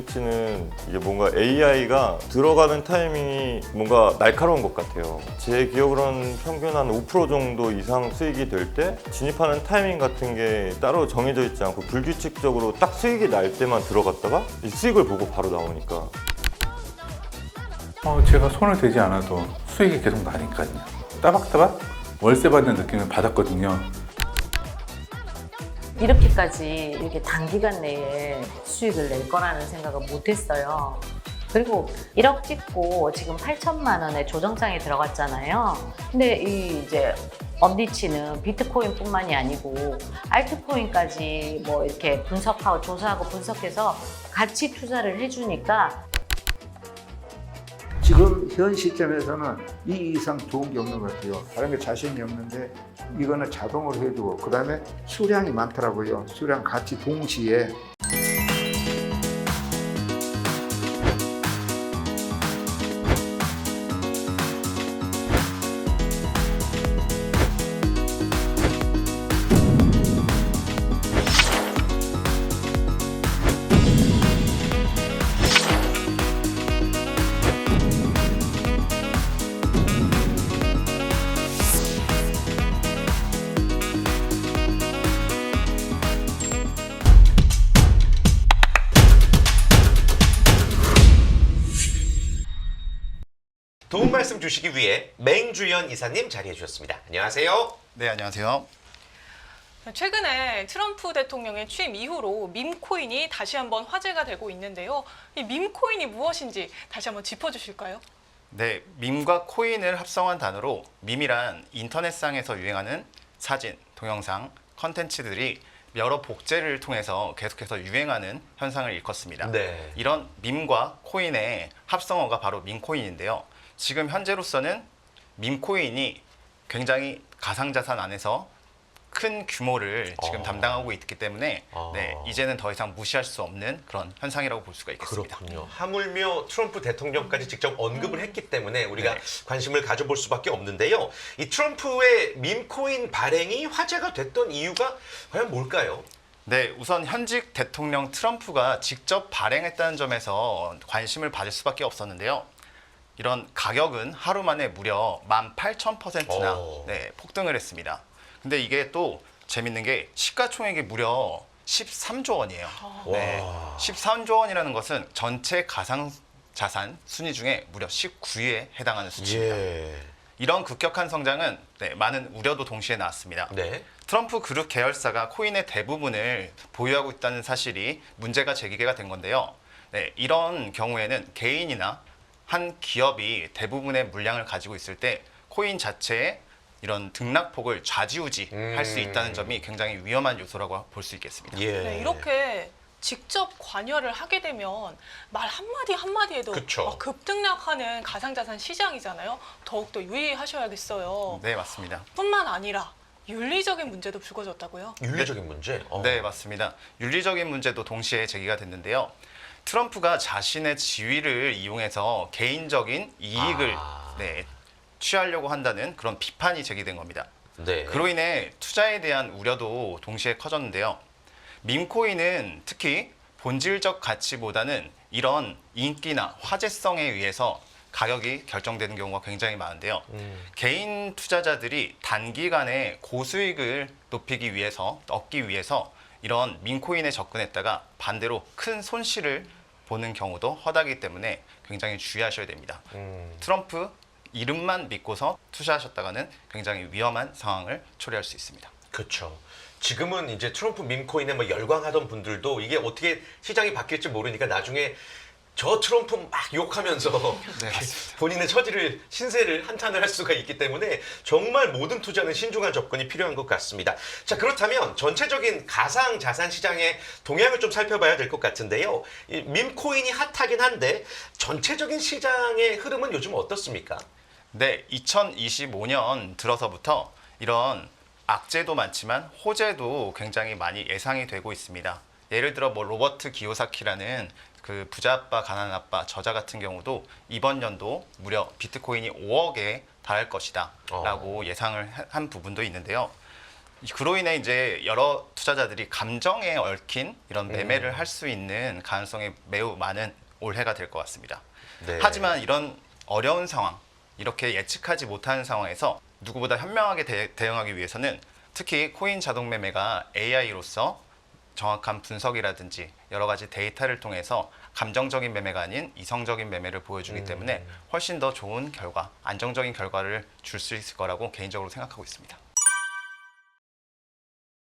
온디치는 이게 뭔가 AI가 들어가는 타이밍이 뭔가 날카로운 것 같아요. 제 기억으로는 평균 한 5% 정도 이상 수익이 될 때 진입하는 타이밍 같은 게 따로 정해져 있지 않고 불규칙적으로 딱 수익이 날 때만 들어갔다가 이 수익을 보고 바로 나오니까 제가 손을 대지 않아도 수익이 계속 나니까요. 따박따박 월세 받는 느낌을 받았거든요. 이렇게까지 이렇게 단기간 내에 수익을 낼 거라는 생각을 못 했어요. 그리고 1억 찍고 지금 8천만 원의 조정장에 들어갔잖아요. 근데 이제 엄디치는 비트코인뿐만이 아니고 알트코인까지 뭐 이렇게 분석하고 조사하고 분석해서 같이 투자를 해주니까 지금 현 시점에서는 이 이상 좋은 게 없는 것 같아요. 다른 게 자신이 없는데 이거는 자동으로 해주고 그 다음에 수량이 많더라고요. 수량 같이 동시에. 도움 말씀 주시기 위해 맹주연 이사님 자리해 주셨습니다. 안녕하세요. 네, 안녕하세요. 최근에 트럼프 대통령의 취임 이후로 밈코인이 다시 한번 화제가 되고 있는데요. 이 밈코인이 무엇인지 다시 한번 짚어주실까요? 네, 밈과 코인을 합성한 단어로 밈이란 인터넷상에서 유행하는 사진, 동영상, 컨텐츠들이 여러 복제를 통해서 계속해서 유행하는 현상을 일컫습니다. 네. 이런 밈과 코인의 합성어가 바로 밈코인인데요. 지금 현재로서는 밈코인이 굉장히 가상자산 안에서 큰 규모를 지금 담당하고 있기 때문에 네, 이제는 더 이상 무시할 수 없는 그런 현상이라고 볼 수가 있겠습니다. 그렇군요. 하물며 트럼프 대통령까지 직접 언급을 했기 때문에 우리가 관심을 가져볼 수밖에 없는데요. 이 트럼프의 밈코인 발행이 화제가 됐던 이유가 과연 뭘까요? 네, 우선 현직 대통령 트럼프가 직접 발행했다는 점에서 관심을 받을 수밖에 없었는데요. 이런 가격은 하루 만에 무려 18,000%나 네, 폭등을 했습니다. 근데 이게 또 재밌는 게 시가총액이 무려 13조 원이에요. 네, 13조 원이라는 것은 전체 가상자산 순위 중에 무려 19위에 해당하는 수치입니다. 이런 급격한 성장은 네, 많은 우려도 동시에 나왔습니다. 네. 트럼프 그룹 계열사가 코인의 대부분을 보유하고 있다는 사실이 문제가 제기가 된 건데요. 네, 이런 경우에는 개인이나 한 기업이 대부분의 물량을 가지고 있을 때 코인 자체에 이런 등락폭을 좌지우지할 수 있다는 점이 굉장히 위험한 요소라고 볼 수 있겠습니다. 네, 이렇게 직접 관여를 하게 되면 말 한마디 한마디에도 급등락하는 가상자산 시장이잖아요. 더욱더 유의하셔야겠어요. 네, 맞습니다. 뿐만 아니라 윤리적인 문제도 불거졌다고요? 윤리적인 문제? 네, 맞습니다. 윤리적인 문제도 동시에 제기가 됐는데요. 트럼프가 자신의 지위를 이용해서 개인적인 이익을 네, 취하려고 한다는 그런 비판이 제기된 겁니다. 네. 그로 인해 투자에 대한 우려도 동시에 커졌는데요. 밈코인은 특히 본질적 가치보다는 이런 인기나 화제성에 의해서 가격이 결정되는 경우가 굉장히 많은데요. 개인 투자자들이 단기간에 고수익을 높이기 위해서, 얻기 위해서 이런 밈코인에 접근했다가 반대로 큰 손실을 보는 경우도 허다기 때문에 굉장히 주의하셔야 됩니다. 트럼프 이름만 믿고서 투자하셨다가는 굉장히 위험한 상황을 초래할 수 있습니다. 그렇죠. 지금은 이제 트럼프 밈코인에 뭐 열광하던 분들도 이게 어떻게 시장이 바뀔지 모르니까 나중에 저 트럼프 막 욕하면서 네, 본인의 처지를 신세를 한탄을 할 수가 있기 때문에 정말 모든 투자는 신중한 접근이 필요한 것 같습니다. 자, 그렇다면 전체적인 가상 자산 시장의 동향을 좀 살펴봐야 될 것 같은데요. 이 밈코인이 핫하긴 한데 전체적인 시장의 흐름은 요즘 어떻습니까? 네, 2025년 들어서부터 이런 악재도 많지만 호재도 굉장히 많이 예상이 되고 있습니다. 예를 들어 뭐 로버트 기요사키라는 그 부자 아빠 가난한 아빠 저자 같은 경우도 이번 연도 무려 비트코인이 5억에 달할 것이다 라고 예상을 한 부분도 있는데요. 그로 인해 이제 여러 투자자들이 감정에 얽힌 이런 매매를 할 수 있는 가능성이 매우 많은 올해가 될 것 같습니다. 네. 하지만 이런 어려운 상황, 이렇게 예측하지 못하는 상황에서 누구보다 현명하게 대응하기 위해서는 특히 코인 자동 매매가 AI로서 정확한 분석이라든지 여러 가지 데이터를 통해서 감정적인 매매가 아닌 이성적인 매매를 보여주기 때문에 훨씬 더 좋은 결과, 안정적인 결과를 줄 수 있을 거라고 개인적으로 생각하고 있습니다.